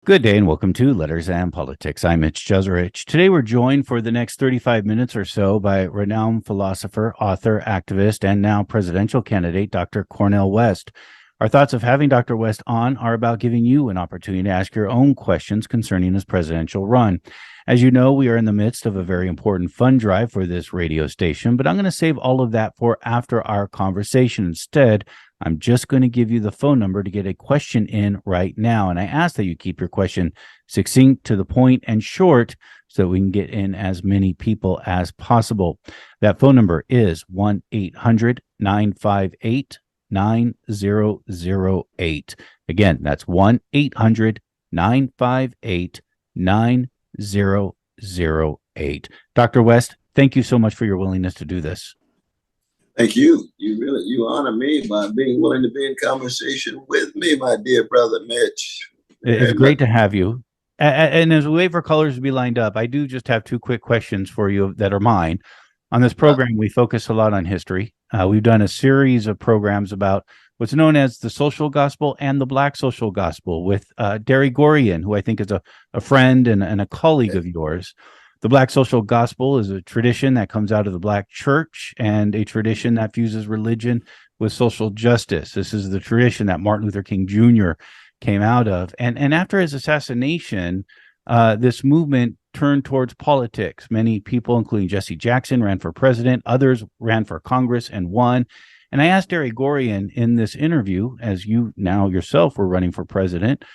Good day and welcome to Letters and Politics. I'm Mitch Jeserich. Today we're joined for the next 35 minutes or so by renowned philosopher, author, activist, and now presidential candidate, Dr. Cornel West. Our thoughts of having Dr. West on are about giving you an opportunity to ask your own questions concerning his presidential run. As you know, we are in the midst of a very important fund drive for this radio station, but I'm going to save all of that for after our conversation. Instead, I'm just going to give you the phone number to get a question in right now. And I ask that you keep your question succinct, to the point, and short so that we can get in as many people as possible. That phone number is 1-800-958-9008. Again, that's 1-800-958-9008. Dr. West, thank you so much for your willingness to do this. Thank you. You honor me by being willing to be in conversation with me, my dear brother Mitch. It's great to have you. And as we wait for colors to be lined up, I do just have two quick questions for you that are mine. On this program, we focus a lot on history. We've done a series of programs about what's known as the social gospel and the Black social gospel with Derry Gorian, who I think is a friend and a colleague of yours. The Black social gospel is a tradition that comes out of the Black church and a tradition that fuses religion with social justice. This is the tradition that Martin Luther King Jr. came out of. And after his assassination, this movement turned towards politics. Many people, including Jesse Jackson, ran for president. Others ran for Congress and won. And I asked Derry Gorian in this interview, as you now yourself were running for president,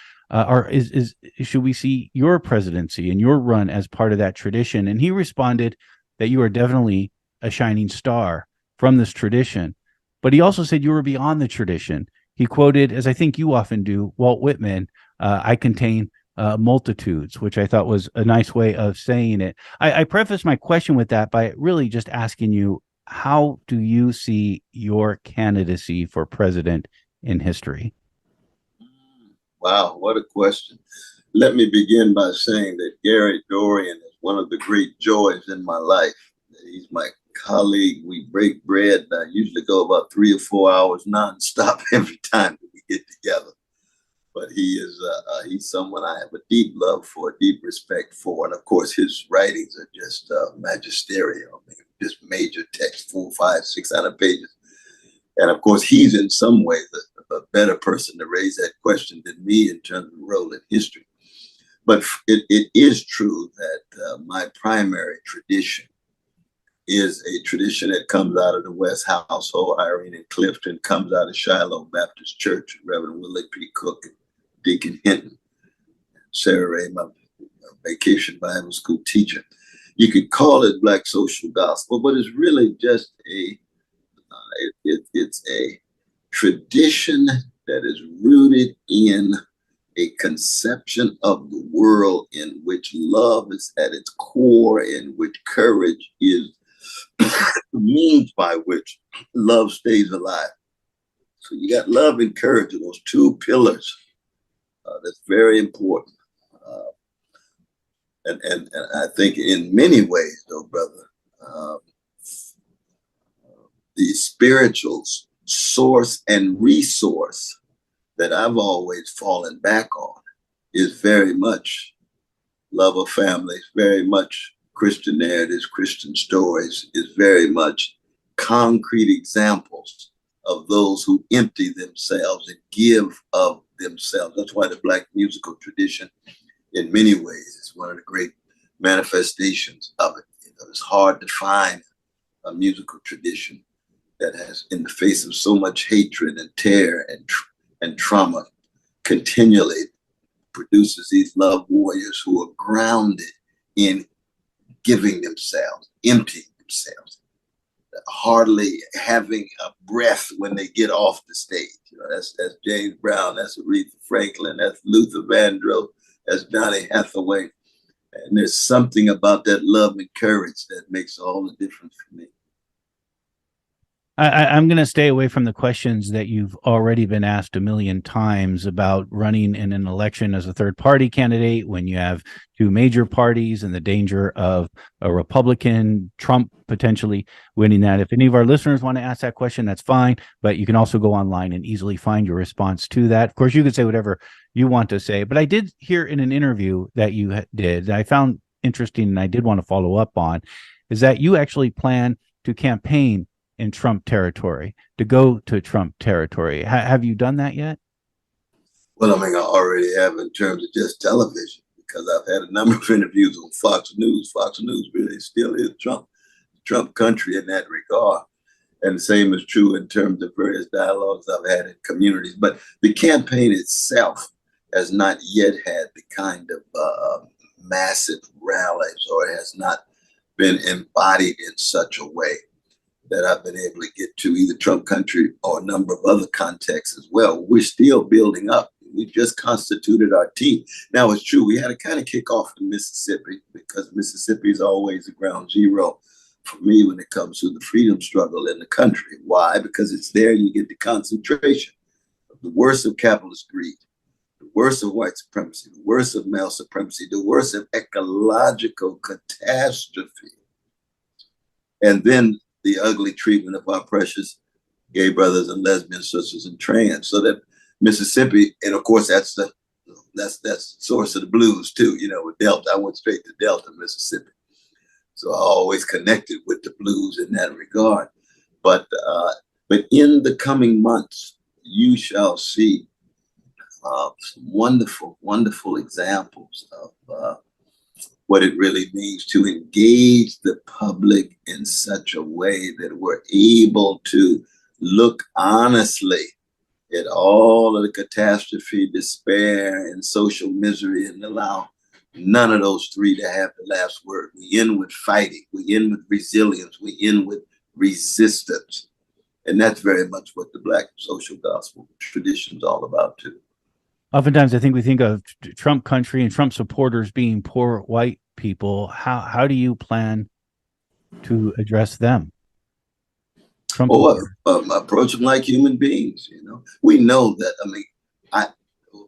should we see your presidency and your run as part of that tradition? And he responded that you are definitely a shining star from this tradition. But he also said you were beyond the tradition. He quoted, as I think you often do, Walt Whitman, I contain multitudes, which I thought was a nice way of saying it. I preface my question with that by really just asking you, how do you see your candidacy for president in history? Wow, what a question. Let me begin by saying that Derry Gorian is one of the great joys in my life. He's my colleague. We break bread. I usually go about 3 or 4 hours nonstop every time we get together. But he's someone I have a deep love for, deep respect for. And of course, his writings are just magisterial, just major text, 400, 500, 600 pages. And of course, he's in some ways a better person to raise that question than me in terms of role in history. But it is true that my primary tradition is a tradition that comes out of the West household. Irene and Clifton comes out of Shiloh Baptist Church, Reverend Willie P. Cook and Deacon Hinton, Sarah Ray, my vacation Bible school teacher. You could call it Black social gospel, but it's really just it's a tradition that is rooted in a conception of the world in which love is at its core, in which courage is the means by which love stays alive. So you got love and courage, those two pillars. That's very important. And I think in many ways, though, brother, the spiritual source and resource that I've always fallen back on is very much love of families, very much Christian narratives, Christian stories, is very much concrete examples of those who empty themselves and give of themselves. That's why the Black musical tradition, in many ways, is one of the great manifestations of it. It's hard to find a musical tradition that has, in the face of so much hatred and terror and trauma, continually produces these love warriors who are grounded in giving themselves, emptying themselves, hardly having a breath when they get off the stage. You know, that's James Brown, that's Aretha Franklin, that's Luther Vandross, that's Donny Hathaway. And there's something about that love and courage that makes all the difference for me. I'm going to stay away from the questions that you've already been asked a million times about running in an election as a third party candidate when you have two major parties and the danger of a Republican, Trump potentially winning that. If any of our listeners want to ask that question, that's fine. But you can also go online and easily find your response to that. Of course, you could say whatever you want to say. But I did hear in an interview that you did, that I found interesting and I did want to follow up on, is that you actually plan to campaign in Trump territory, to go to Trump territory. Have you done that yet? Well, I mean, I already have in terms of just television, because I've had a number of interviews on Fox News. Fox News really still is Trump country in that regard. And the same is true in terms of various dialogues I've had in communities. But the campaign itself has not yet had the kind of massive rallies, or has not been embodied in such a way that I've been able to get to either Trump country or a number of other contexts as well. We're still building up. We just constituted our team. Now, it's true, we had to kind of kick off in Mississippi, because Mississippi is always the ground zero for me when it comes to the freedom struggle in the country. Why? Because it's there you get the concentration of the worst of capitalist greed, the worst of white supremacy, the worst of male supremacy, the worst of ecological catastrophe, and then the ugly treatment of our precious gay brothers and lesbian sisters and trans. So that Mississippi, and of course that's the source of the blues too. You know, with Delta, I went straight to Delta, Mississippi, so I always connected with the blues in that regard. But in the coming months, you shall see some wonderful, wonderful examples of what it really means to engage the public in such a way that we're able to look honestly at all of the catastrophe, despair, and social misery, and allow none of those three to have the last word. We end with fighting, we end with resilience, we end with resistance. And that's very much what the Black social gospel tradition is all about too. Oftentimes, I think we think of Trump country and Trump supporters being poor white people. How do you plan to address them? Trump approach them like human beings. You know, we know that. I mean,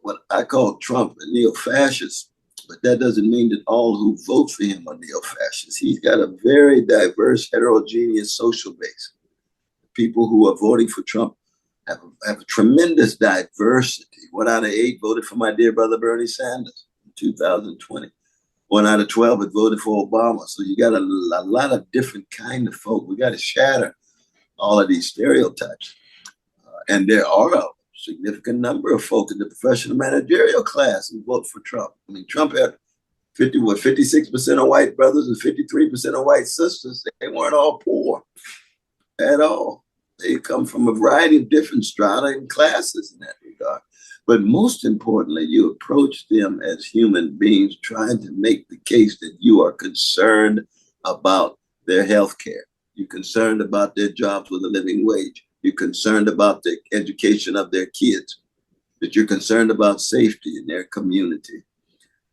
what I call Trump a neo-fascist, but that doesn't mean that all who vote for him are neo-fascists. He's got a very diverse, heterogeneous social base. People who are voting for Trump have a tremendous diversity. 1 out of 8 voted for my dear brother Bernie Sanders in 2020. 1 out of 12 had voted for Obama. So you got a lot of different kind of folk. We got to shatter all of these stereotypes. And there are a significant number of folk in the professional managerial class who vote for Trump. I mean, Trump had 56% of white brothers and 53% of white sisters. They weren't all poor at all. They come from a variety of different strata and classes in that regard. But most importantly, you approach them as human beings, trying to make the case that you are concerned about their health care. You're concerned about their jobs with a living wage. You're concerned about the education of their kids, that you're concerned about safety in their community.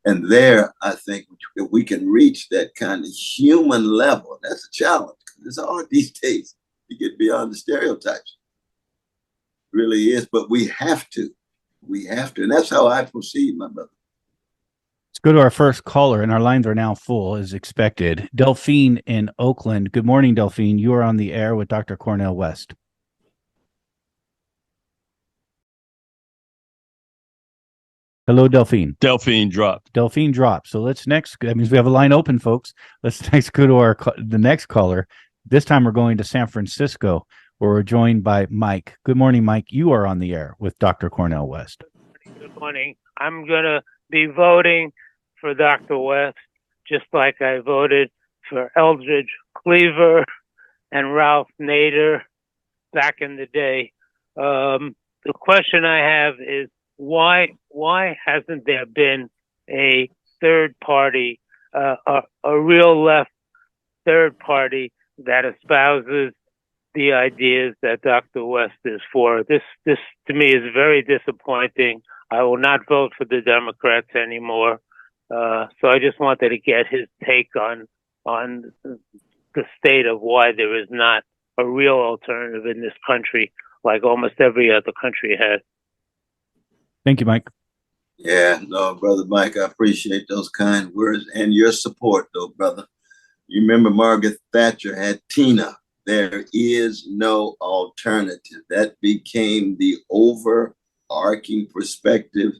And there, I think if we can reach that kind of human level, that's a challenge. It's hard these days to get beyond the stereotypes. It really is, but we have to. We have to. And that's how I proceed, my brother. Let's go to our first caller, and our lines are now full as expected. Delphine in Oakland. Good morning, Delphine. You are on the air with Dr. Cornel West. Hello, Delphine. Delphine dropped. Delphine dropped. So let's next. That means we have a line open, folks. Let's next go to the next caller. This time we're going to San Francisco, where we're joined by Mike. Good morning, Mike. You are on the air with Dr. Cornel West. Good morning. I'm going to be voting for Dr. West, just like I voted for Eldridge Cleaver and Ralph Nader back in the day. The question I have is, why hasn't there been a third party, a real left third party that espouses the ideas that Dr. West is for? This to me is very disappointing. I will not vote for the Democrats anymore. So I just wanted to get his take on the state of why there is not a real alternative in this country, like almost every other country has. Thank you, Mike. Yeah, no, Brother Mike, I appreciate those kind words and your support, though, brother. You remember Margaret Thatcher had Tina. There is no alternative. That became the overarching perspective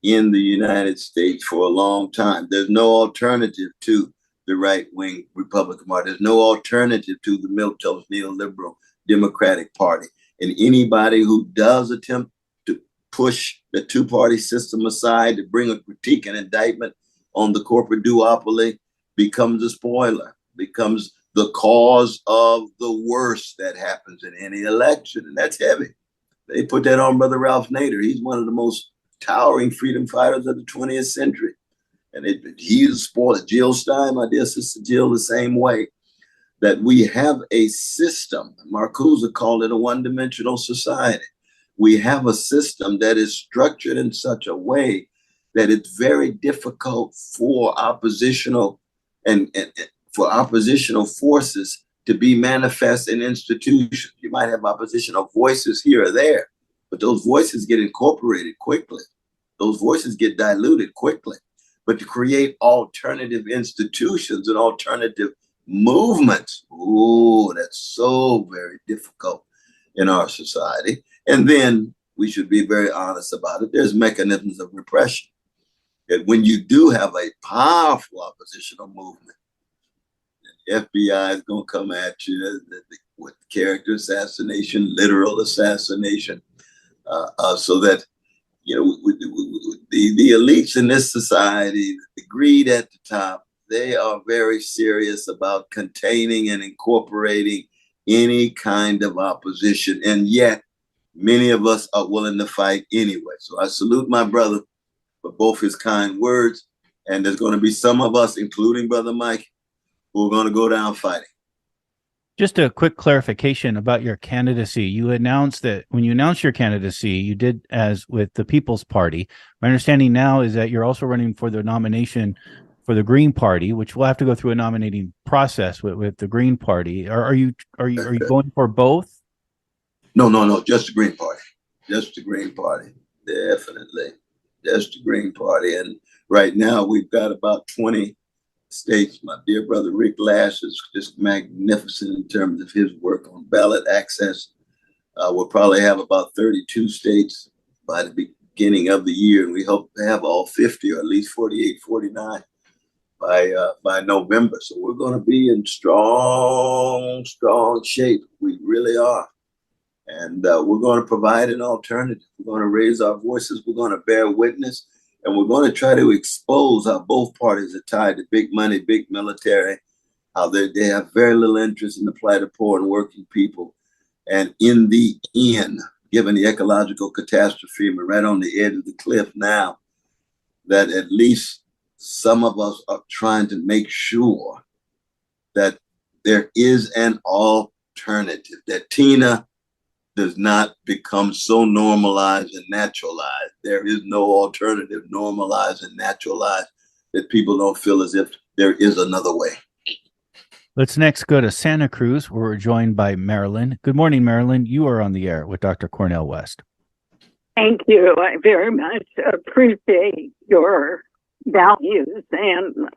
in the United States for a long time. There's no alternative to the right-wing Republican Party. There's no alternative to the milquetoast neoliberal Democratic Party. And anybody who does attempt to push the two-party system aside to bring a critique and indictment on the corporate duopoly becomes a spoiler, becomes the cause of the worst that happens in any election. And that's heavy. They put that on Brother Ralph Nader. He's one of the most towering freedom fighters of the 20th century. And he's a spoiler. Jill Stein, my dear sister Jill, the same way. That we have a system, Marcuse called it a one-dimensional society. We have a system that is structured in such a way that it's very difficult for oppositional and for oppositional forces to be manifest in institutions. You might have oppositional voices here or there, but those voices get incorporated quickly. Those voices get diluted quickly. But to create alternative institutions and alternative movements, oh, that's so very difficult in our society. And then we should be very honest about it. There's mechanisms of repression. That when you do have a powerful oppositional movement, the FBI is going to come at you with character assassination, literal assassination, so that, you know, the elites in this society, the greed at the top, they are very serious about containing and incorporating any kind of opposition. And yet, many of us are willing to fight anyway. So I salute my brother for both his kind words. And there's going to be some of us, including Brother Mike, who are going to go down fighting. Just a quick clarification about your candidacy. You announced that when you announced your candidacy, you did as with the People's Party. My understanding now is that you're also running for the nomination for the Green Party, which will have to go through a nominating process with the Green Party. Are you going for both? No, just the Green Party. Just the Green Party. Definitely. Just the Green Party. And right now we've got about 20 states. My dear brother Rick Lash is just magnificent in terms of his work on ballot access. We'll probably have about 32 states by the beginning of the year, and we hope to have all 50 or at least 48, 49 by November. So we're going to be in strong shape. We really are. And we're going to provide an alternative. We're going to raise our voices. We're going to bear witness. And we're going to try to expose how both parties are tied to big money, big military, how they have very little interest in the plight of poor and working people. And in the end, given the ecological catastrophe, we're right on the edge of the cliff now, that at least some of us are trying to make sure that there is an alternative, that Tina does not become so normalized and naturalized. There is no alternative normalized and naturalized that people don't feel as if there is another way. Let's next go to Santa Cruz, where we're joined by Marilyn. Good morning, Marilyn. You are on the air with Dr. Cornel West. Thank you. I very much appreciate your values and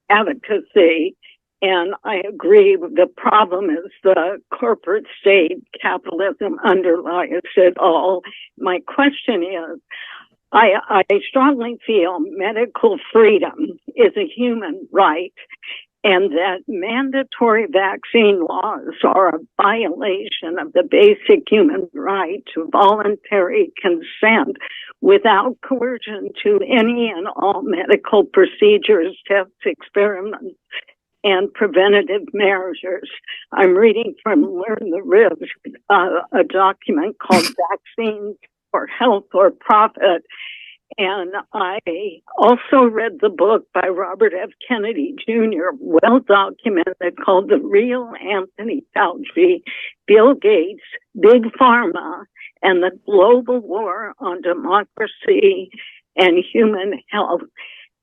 advocacy. And I agree, the problem is the corporate state, capitalism underlies it all. My question is, I strongly feel medical freedom is a human right, and that mandatory vaccine laws are a violation of the basic human right to voluntary consent without coercion to any and all medical procedures, tests, experiments, and preventative measures. I'm reading from Learn the Risk, a document called Vaccines for Health or Profit. And I also read the book by Robert F. Kennedy Jr., well documented, called The Real Anthony Fauci, Bill Gates, Big Pharma, and the Global War on Democracy and Human Health.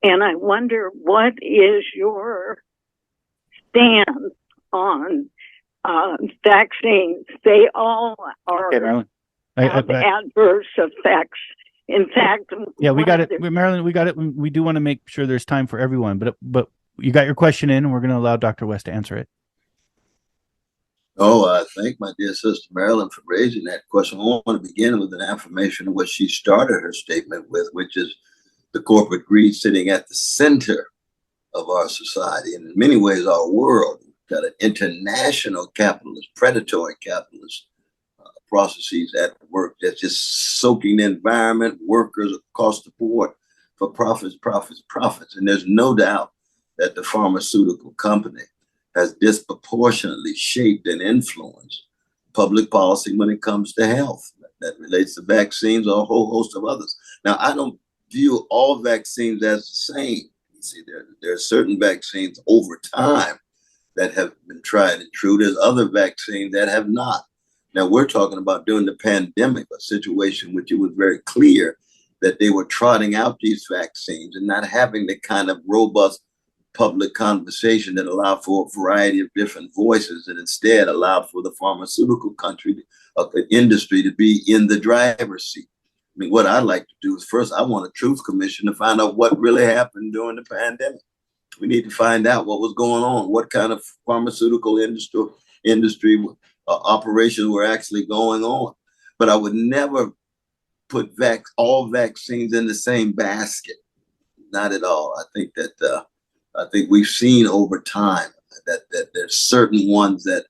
And I wonder, what is your stand on vaccines, they all are Okay, Marilyn. have adverse effects. In fact, yeah, we got it, Marilyn. We got it. We do want to make sure there's time for everyone, but you got your question in, and we're going to allow Dr. West to answer it. Oh, I thank my dear sister Marilyn for raising that question. I want to begin with an affirmation of what she started her statement with, which is the corporate greed sitting at the center of our society, and in many ways our world. We've got an international capitalist, predatory capitalist processes at work that's just soaking the environment, workers across the board for profits, profits, profits. And there's no doubt that the pharmaceutical company has disproportionately shaped and influenced public policy when it comes to health. That relates to vaccines or a whole host of others. Now, I don't view all vaccines as the same. You see, there are certain vaccines over time that have been tried and true. There's other vaccines that have not. Now, we're talking about during the pandemic, a situation which it was very clear that they were trotting out these vaccines and not having the kind of robust public conversation that allowed for a variety of different voices, and instead allowed for the pharmaceutical industry to be in the driver's seat. I mean, what I'd like to do is first, I want a truth commission to find out what really happened during the pandemic. We need to find out what was going on, what kind of pharmaceutical industry operations were actually going on. But I would never put all vaccines in the same basket. Not at all. I think that I think we've seen over time that there's certain ones that,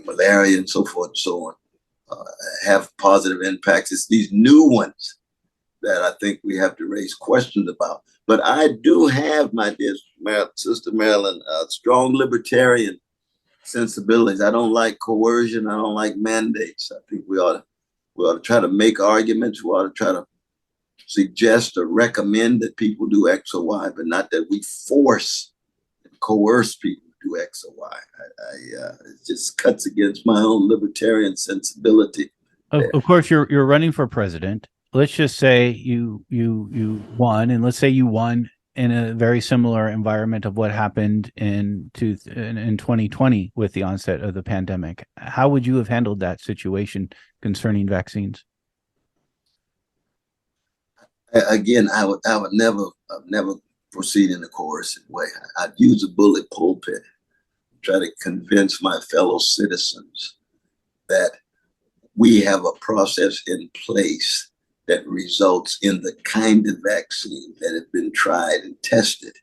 malaria and so forth and so on, have positive impacts. It's these new ones that I think we have to raise questions about. But I do have, my dear sister Marilyn, strong libertarian sensibilities. I don't like coercion. I don't like mandates. I think we ought to try to make arguments. We ought to try to suggest or recommend that people do X or Y, but not that we force and coerce people to do X or Y. It just cuts against my own libertarian sensibility. Of course, you're running for president. Let's just say you won, and let's say you won in a very similar environment of what happened in 2020 with the onset of the pandemic. How would you have handled that situation concerning vaccines? Again, I would never proceed in a coercive way. I'd use a bullet pulpit, try to convince my fellow citizens that we have a process in place that results in the kind of vaccine that have been tried and tested,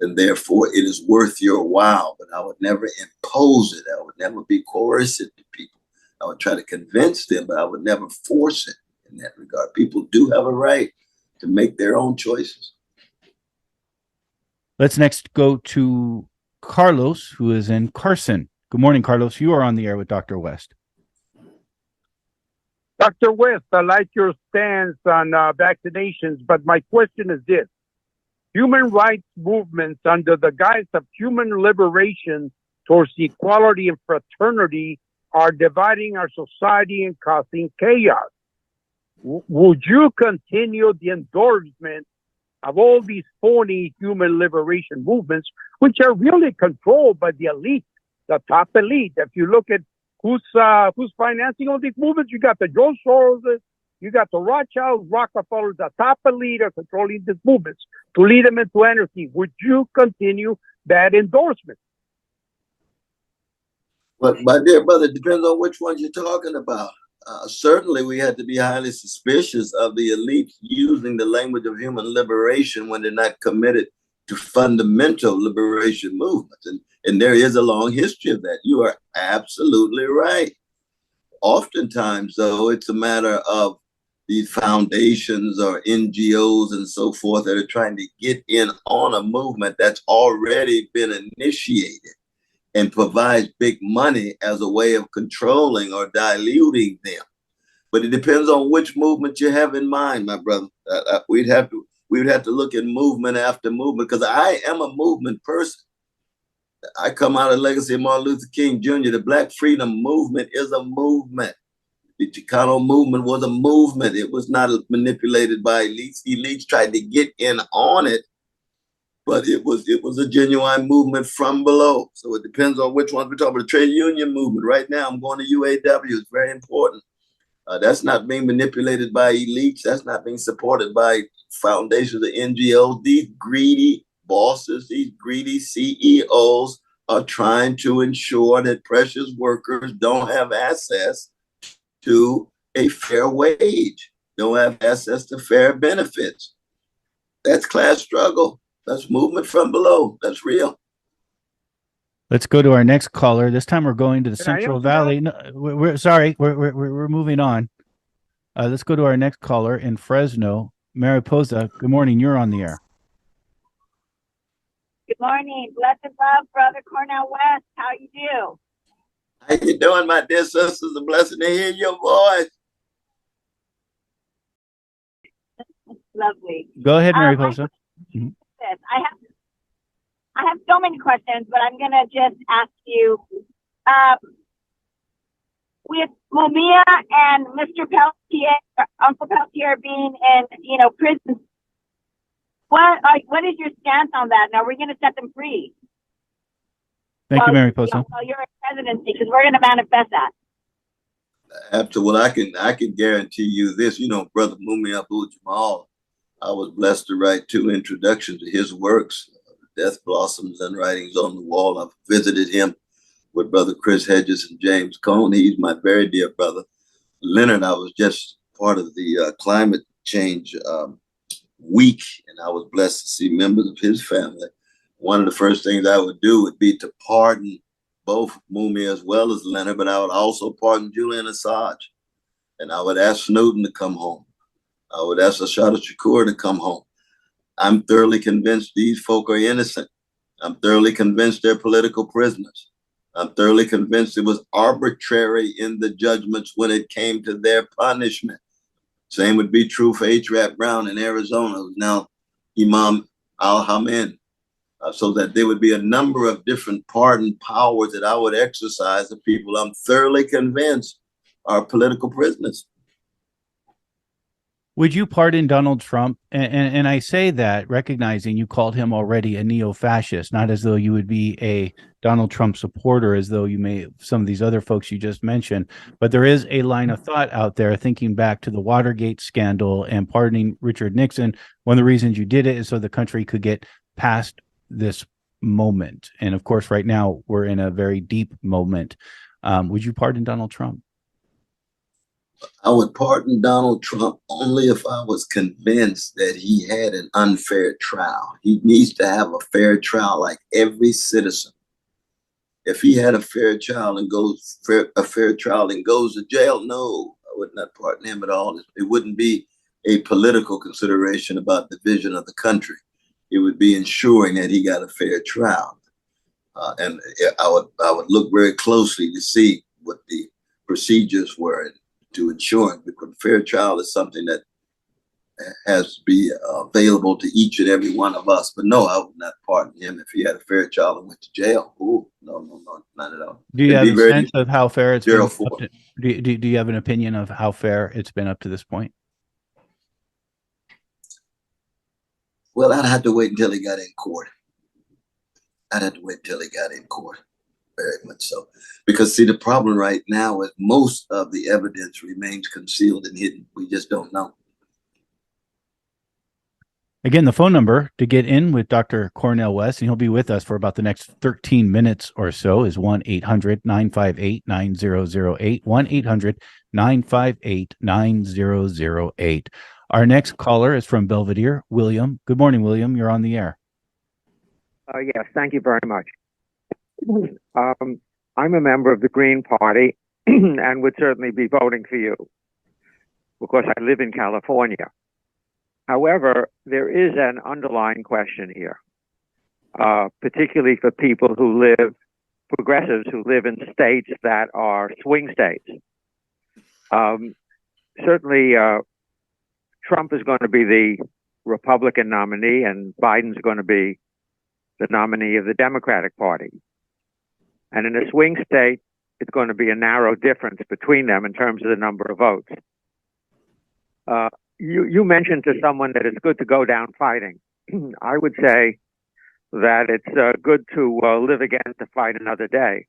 and therefore it is worth your while. But I would never impose it. I would never be coercive to people. I would try to convince them, but I would never force it in that regard. People do have a right to make their own choices. Let's next go to Carlos, who is in Carson. Good morning, Carlos. You are on the air with Dr. West. Dr. West, I like your stance on vaccinations, but my question is this. Human rights movements under the guise of human liberation towards equality and fraternity are dividing our society and causing chaos. Would you continue the endorsement of all these phony human liberation movements, which are really controlled by the elite, the top elite? If you look at who's financing all these movements, you got the George Soros, you got the Rothschilds, Rockefellers, the top elite are controlling these movements to lead them into anarchy. Would you continue that endorsement? But my dear brother, it depends on which ones you're talking about. Certainly, we had to be highly suspicious of the elite using the language of human liberation when they're not committed to fundamental liberation movements. And there is a long history of that. You are absolutely right. Oftentimes, though, it's a matter of these foundations or NGOs and so forth that are trying to get in on a movement that's already been initiated and provides big money as a way of controlling or diluting them. But it depends on which movement you have in mind, my brother. We would have to look at movement after movement, because I am a movement person. I come out of the legacy of Martin Luther King Jr. The Black Freedom Movement is a movement. The Chicano movement was a movement. It was not manipulated by elites. Elites tried to get in on it but it was a genuine movement from below. So it depends on which ones we're talking about. The trade union movement right now, I'm going to UAW. It's very important. That's not being manipulated by elites. That's not being supported by foundations of NGOs. These greedy bosses, these greedy CEOs are trying to ensure that precious workers don't have access to a fair wage, don't have access to fair benefits. That's class struggle. That's movement from below. That's real. Let's go to our next caller. This time we're going to the Central Valley. No, we're sorry. We're moving on. Let's go to our next caller in Fresno, Mariposa. Good morning. You're on the air. Good morning. Blessed love, Brother Cornel West. How you do? How you doing, my dear sisters? A blessing to hear your voice. Lovely. Go ahead, Mariposa. I have so many questions, but I'm gonna just ask you. With Mumia and Mr. Peltier, Uncle Peltier being in, prison, what is your stance on that? Now, we're going to set them free. Thank you, Mariposa. While you're in presidency, because we're going to manifest that. After what I can guarantee you this, Brother Mumia Abu-Jamal, I was blessed to write 2 introductions to his works, Death Blossoms and Writings on the Wall. I've visited him with Brother Chris Hedges and James Cone. He's my very dear brother. Leonard, I was just part of the climate change week, and I was blessed to see members of his family. One of the first things I would do would be to pardon both Mumia as well as Leonard, but I would also pardon Julian Assange. And I would ask Snowden to come home. I would ask Ashada Shakur to come home. I'm thoroughly convinced these folk are innocent. I'm thoroughly convinced they're political prisoners. I'm thoroughly convinced it was arbitrary in the judgments when it came to their punishment. Same would be true for H. Rap Brown in Arizona, who's now Imam al-Hamen. So that there would be a number of different pardon powers that I would exercise of people I'm thoroughly convinced are political prisoners. Would you pardon Donald Trump? And I say that recognizing you called him already a neo-fascist, not as though you would be a Donald Trump supporter, as though you may some of these other folks you just mentioned. But there is a line of thought out there thinking back to the Watergate scandal and pardoning Richard Nixon. One of the reasons you did it is so the country could get past this moment. And of course, right now we're in a very deep moment. Would you pardon Donald Trump? I would pardon Donald Trump only if I was convinced that he had an unfair trial. He needs to have a fair trial like every citizen. If he had a fair trial and goes to jail, no, I would not pardon him at all. It wouldn't be a political consideration about the vision of the country. It would be ensuring that he got a fair trial. And I would look very closely to see what the procedures were to ensure it, because fair trial is something that has to be available to each and every one of us. But no, I would not pardon him if he had a fair trial and went to jail. Ooh, no, not at all. Do you have a sense of how fair it's been? Do you have an opinion of how fair it's been up to this point? Well, I'd have to wait until he got in court. Very much so. Because, see, the problem right now is most of the evidence remains concealed and hidden. We just don't know. Again, the phone number to get in with Dr. Cornel West, and he'll be with us for about the next 13 minutes or so, is 1-800-958-9008, 1-800-958-9008. Our next caller is from Belvedere, William. Good morning, William. You're on the air. Yes, thank you very much. I'm a member of the Green Party and would certainly be voting for you because I live in California. However, there is an underlying question here, particularly for people who live, progressives who live in states that are swing states. Certainly, Trump is going to be the Republican nominee and Biden's going to be the nominee of the Democratic Party. And in a swing state, it's going to be a narrow difference between them in terms of the number of votes. You mentioned to someone that it's good to go down fighting. I would say that it's good to live again to fight another day.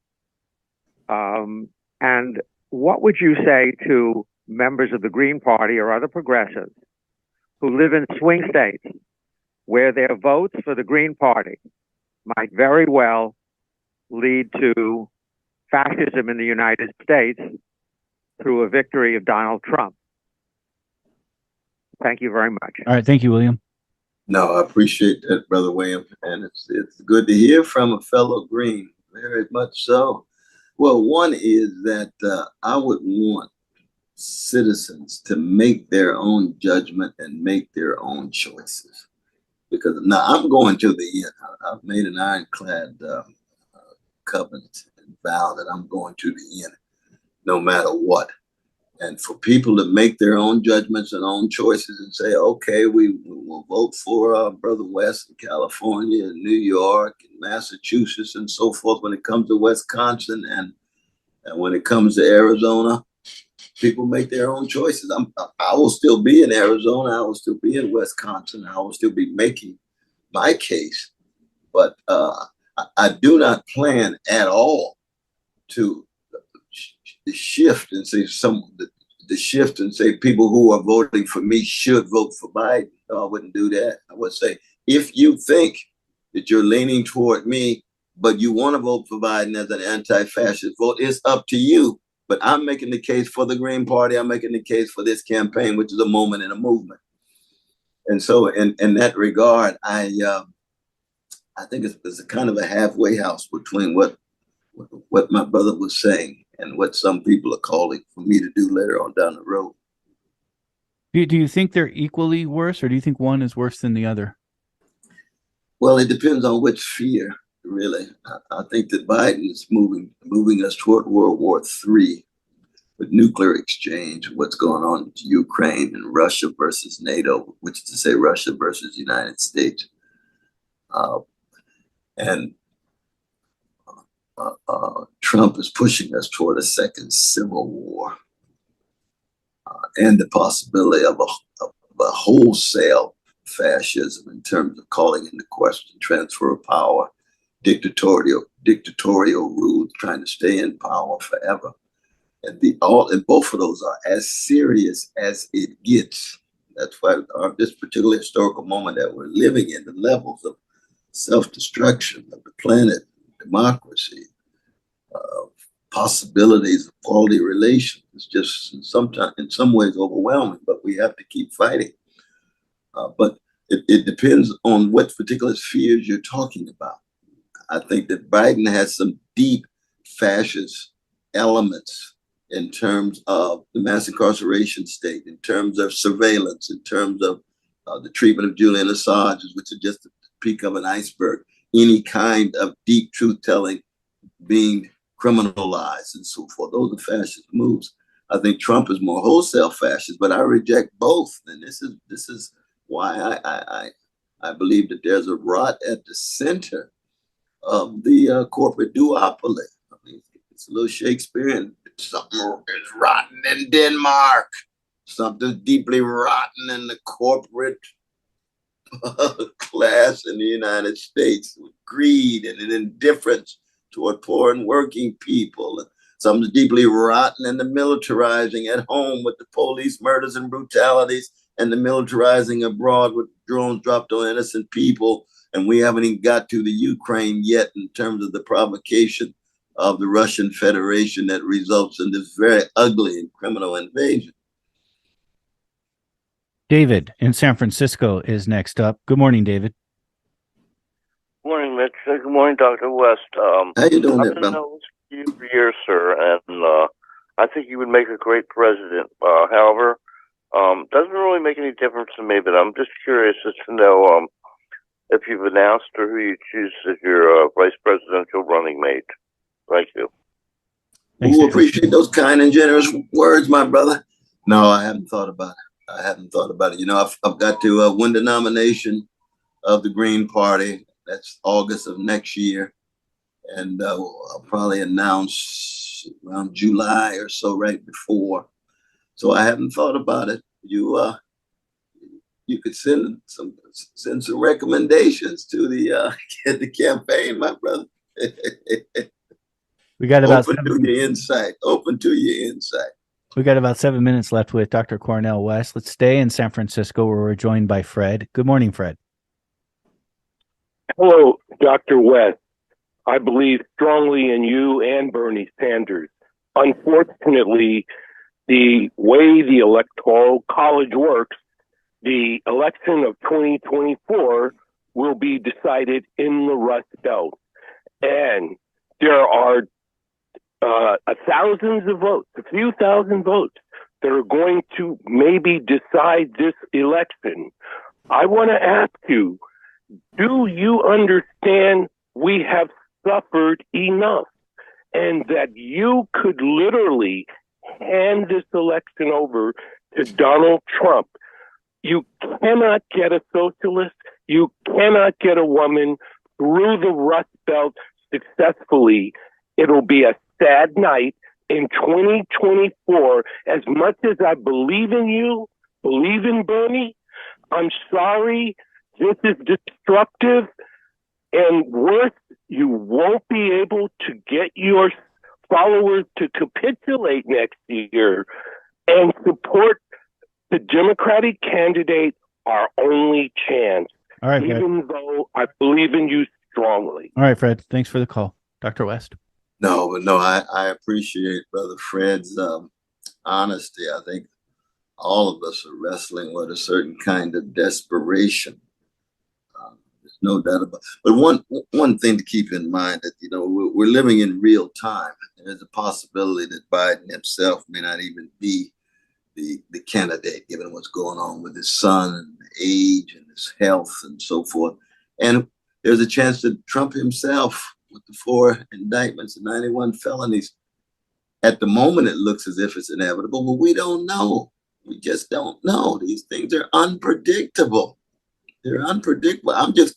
And what would you say to members of the Green Party or other progressives who live in swing states where their votes for the Green Party might very well lead to fascism in the United States through a victory of Donald Trump? Thank you very much. All right. Thank you, William. No, I appreciate that, Brother William. And it's good to hear from a fellow Green, very much so. Well, one is that I would want citizens to make their own judgment and make their own choices. Because now I'm going to the end. I've made an ironclad covenant and vow that I'm going to the end, no matter what. And for people to make their own judgments and own choices and say, okay, we will vote for Brother West in California and New York and Massachusetts and so forth when it comes to Wisconsin and when it comes to Arizona, people make their own choices. I will still be in Arizona. I will still be in Wisconsin. I will still be making my case. But I do not plan at all to shift and say the shift and say people who are voting for me should vote for Biden. No, I wouldn't do that. I would say, if you think that you're leaning toward me, but you want to vote for Biden as an anti-fascist vote, it's up to you. But I'm making the case for the Green Party. I'm making the case for this campaign, which is a moment in a movement. And so in that regard, I think it's a kind of a halfway house between what my brother was saying and what some people are calling for me to do later on down the road. Do you think they're equally worse, or do you think one is worse than the other? Well, it depends on which sphere, really. I think that Biden is moving us toward World War III with nuclear exchange, what's going on in Ukraine and Russia versus NATO, which is to say Russia versus the United States. And Trump is pushing us toward a second civil war and the possibility of a wholesale fascism in terms of calling into question transfer of power, dictatorial rule, trying to stay in power forever. And both of those are as serious as it gets. That's why this particular historical moment that we're living in, the levels of self-destruction of the planet, democracy, possibilities of quality relations, is just in some ways overwhelming, but we have to keep fighting. But it depends on what particular spheres you're talking about. I think that Biden has some deep fascist elements in terms of the mass incarceration state, in terms of surveillance, in terms of the treatment of Julian Assange, which is just the peak of an iceberg, any kind of deep truth-telling being criminalized and so forth. Those are fascist moves. I think Trump is more wholesale fascist, but I reject both. And this is why I believe that there's a rot at the center of the corporate duopoly. I mean, it's a little Shakespearean. Something is rotten in Denmark. Something deeply rotten in the corporate class in the United States, with greed and an indifference toward poor and working people. Something deeply rotten in the militarizing at home with the police murders and brutalities, and the militarizing abroad with drones dropped on innocent people. And we haven't even got to the Ukraine yet in terms of the provocation of the Russian Federation that results in this very ugly and criminal invasion. David in San Francisco is next up. Good morning, David. Good morning, Mitch. Good morning, Dr. West. How you doing there, I've been brother? knowing you for years, sir, and I think you would make a great president. However, doesn't really make any difference to me, but I'm just curious as to know if you've announced or who you choose as your vice presidential running mate. Thank you. We appreciate those kind and generous words, my brother. No, I haven't thought about it. You know, I've got to win the nomination of the Green Party. That's August of next year. And I'll probably announce around July or so, right before. So I haven't thought about it. you could send some recommendations to the the campaign, my brother. We got about Open to your insight. Open to your insight. We got about 7 minutes left with Dr. Cornel West. Let's stay in San Francisco, where we're joined by Fred. Good morning, Fred. Hello, Dr. West. I believe strongly in you and Bernie Sanders. Unfortunately, the way the Electoral College works, the election of 2024 will be decided in the Rust Belt. And there are thousands of votes, a few thousand votes that are going to maybe decide this election. I want to ask you, do you understand we have suffered enough and that you could literally hand this election over to Donald Trump? You cannot get a socialist, you cannot get a woman through the Rust Belt successfully. It'll be a sad night in 2024. As much as I believe in you, believe in Bernie, I'm sorry, this is destructive. And worse, you won't be able to get your followers to capitulate next year and support the Democratic candidate, our only chance. All right, even Fred. Though I believe in you strongly. All right, Fred. Thanks for the call. Dr. West. No, I appreciate Brother Fred's honesty. I think all of us are wrestling with a certain kind of desperation. There's no doubt about it. But one thing to keep in mind that, we're living in real time. There's a possibility that Biden himself may not even be the candidate, given what's going on with his son and age and his health and so forth. And there's a chance that Trump himself, with the 4 indictments and 91 felonies, at the moment it looks as if it's inevitable, but we don't know. We just don't know. These things are unpredictable. They're unpredictable. I'm just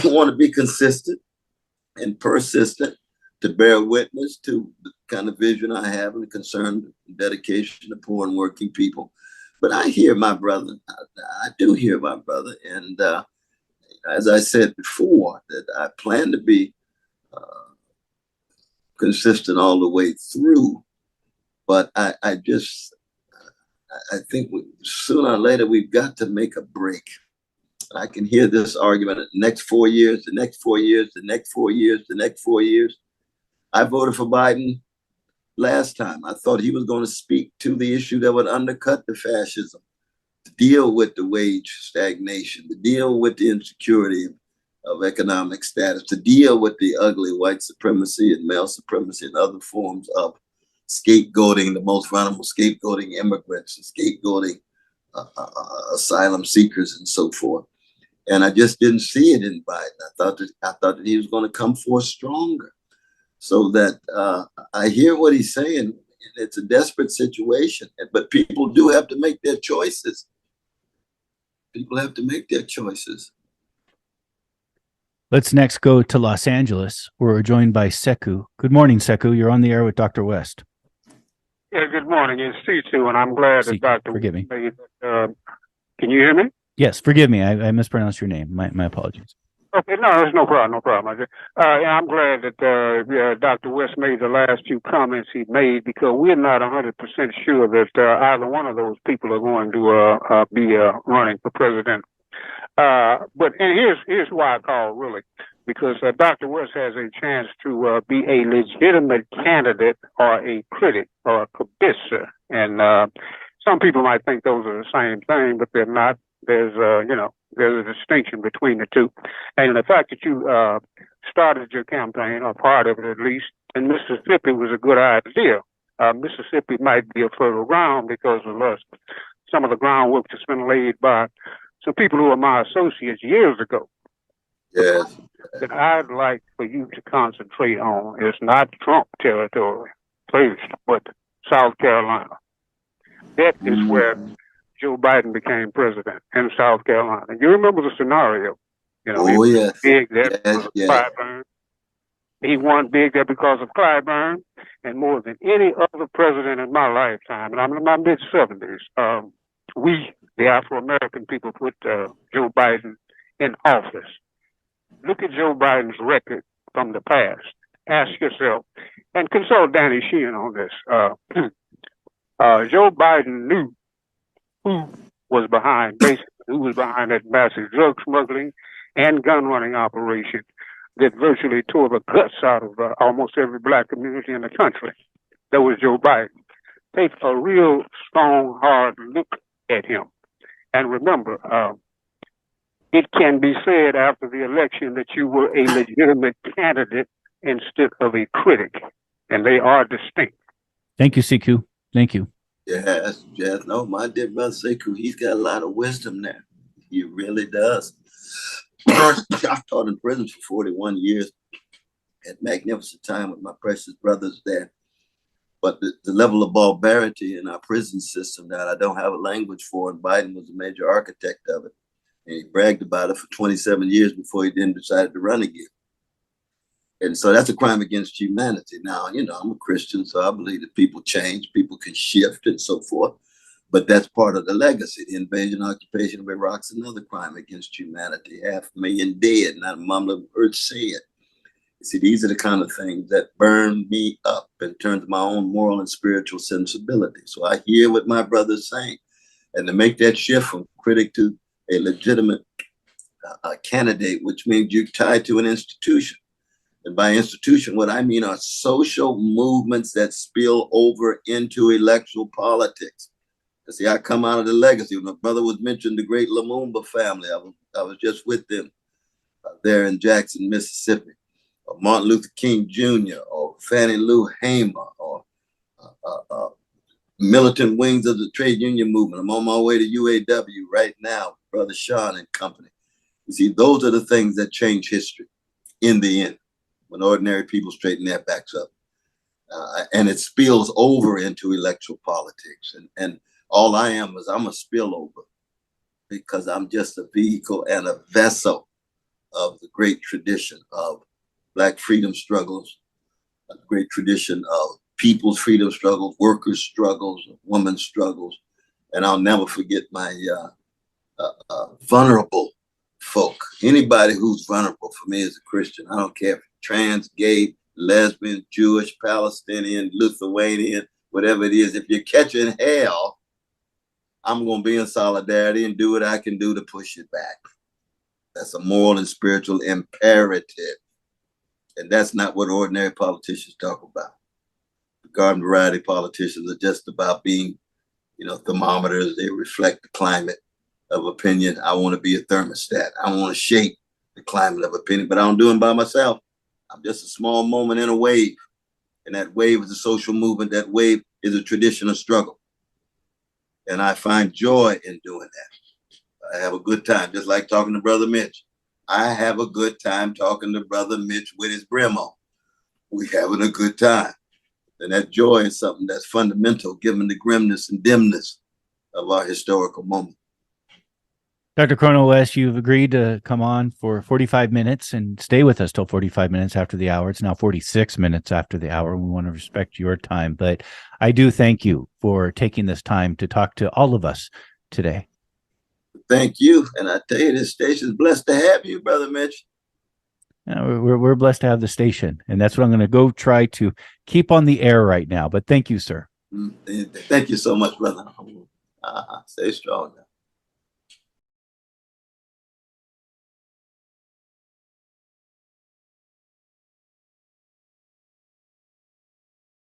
want to be consistent and persistent, to bear witness to the kind of vision I have and the concern and dedication to poor and working people. But I hear my brother. I do hear my brother. And as I said before, that I plan to be consistent all the way through. But I think sooner or later we've got to make a break. I can hear this argument: the next 4 years, the next 4 years, the next 4 years, the next 4 years. I voted for Biden last time. I thought he was going to speak to the issue that would undercut the fascism, to deal with the wage stagnation, to deal with the insecurity of economic status, to deal with the ugly white supremacy and male supremacy and other forms of scapegoating the most vulnerable, scapegoating immigrants, and scapegoating asylum seekers and so forth. And I just didn't see it in Biden. I thought that he was going to come forth stronger. So that I hear what he's saying. It's a desperate situation, but people do have to make their choices. People have to make their choices. Let's next go to Los Angeles, where we're joined by Sekou. Good morning, Sekou. You're on the air with Dr. West. Yeah, good morning. It's C2, and I'm glad that Dr. Forgive me. Can you hear me? Yes, forgive me. I mispronounced your name. My apologies. Okay, no, there's no problem. I'm glad that Dr. West made the last few comments he made, because we're not 100% sure that either one of those people are going to be running for president. But here's why I call, really, because Dr. West has a chance to be a legitimate candidate or a critic or a cabisser. And some people might think those are the same thing, but they're not. There's a distinction between the two. And the fact that you started your campaign, or part of it at least, in Mississippi was a good idea. Mississippi might be a fertile ground because of some of the groundwork that's been laid by some people who were my associates years ago. Yes. That I'd like for you to concentrate on is not Trump territory, please, but South Carolina. That is where Joe Biden became president, in South Carolina. You remember the scenario? Oh, he yes. big there because of Clyburn. He won big there because of Clyburn, and more than any other president in my lifetime, and I'm in my mid-70s, we, the Afro-American people, put Joe Biden in office. Look at Joe Biden's record from the past. Ask yourself, and consult Danny Sheehan on this. Joe Biden knew who was behind, basically, who was behind that massive drug smuggling and gun running operation that virtually tore the guts out of almost every black community in the country. That was Joe Biden. Take a real strong, hard look at him. And remember, it can be said after the election that you were a legitimate candidate instead of a critic, and they are distinct. Thank you, CQ. Thank you. Yes, no, my dear brother Sekou, he's got a lot of wisdom there. He really does. First, I taught in prison for 41 years. Had magnificent time with my precious brothers there. But the level of barbarity in our prison system that I don't have a language for, and Biden was a major architect of it. And he bragged about it for 27 years before he then decided to run again. And so that's a crime against humanity. Now, you know, I'm a Christian, so I believe that people change, people can shift and so forth. But that's part of the legacy. The invasion, occupation of Iraq is another crime against humanity. 500,000 dead, not a mumble of earth said. You see, these are the kind of things that burn me up in terms of my own moral and spiritual sensibility. So I hear what my brother's saying. And to make that shift from critic to a legitimate candidate, which means you're tied to an institution. And by institution, what I mean are social movements that spill over into electoral politics. See, I come out of the legacy. My brother was mentioned the great Lumumba family. I was just with them there in Jackson, Mississippi. Or Martin Luther King Jr. or Fannie Lou Hamer or militant wings of the trade union movement. I'm on my way to UAW right now, Brother Sean and company. You see, those are the things that change history in the end, when ordinary people straighten their backs up. And it spills over into electoral politics. And all I am is I'm a spillover because I'm just a vehicle and a vessel of the great tradition of Black freedom struggles, a great tradition of people's freedom struggles, workers' struggles, women's struggles. And I'll never forget my vulnerable folk. Anybody who's vulnerable for me as a Christian, I don't care if trans, gay, lesbian, Jewish, Palestinian, Lithuanian, whatever it is, if you're catching hell, I'm going to be in solidarity and do what I can do to push it back. That's a moral and spiritual imperative. And that's not what ordinary politicians talk about. The garden variety politicians are just about being, you know, thermometers. They reflect the climate of opinion. I want to be a thermostat. I want to shape the climate of opinion, but I don't do it by myself. I'm just a small moment in a wave. And that wave is a social movement. That wave is a tradition of struggle. And I find joy in doing that. I have a good time, just like talking to Brother Mitch. I have a good time talking to Brother Mitch with his brim on. We're having a good time. And that joy is something that's fundamental, given the grimness and dimness of our historical moment. Dr. Cornel West, you've agreed to come on for 45 minutes and stay with us till 45 minutes after the hour. It's now 46 minutes after the hour. We want to respect your time, but I do thank you for taking this time to talk to all of us today. Thank you. And I tell you, this station is blessed to have you, Brother Mitch. We're blessed to have the station, and that's what I'm going to go try to keep on the air right now. But thank you, sir. Thank you so much, brother. Stay strong now.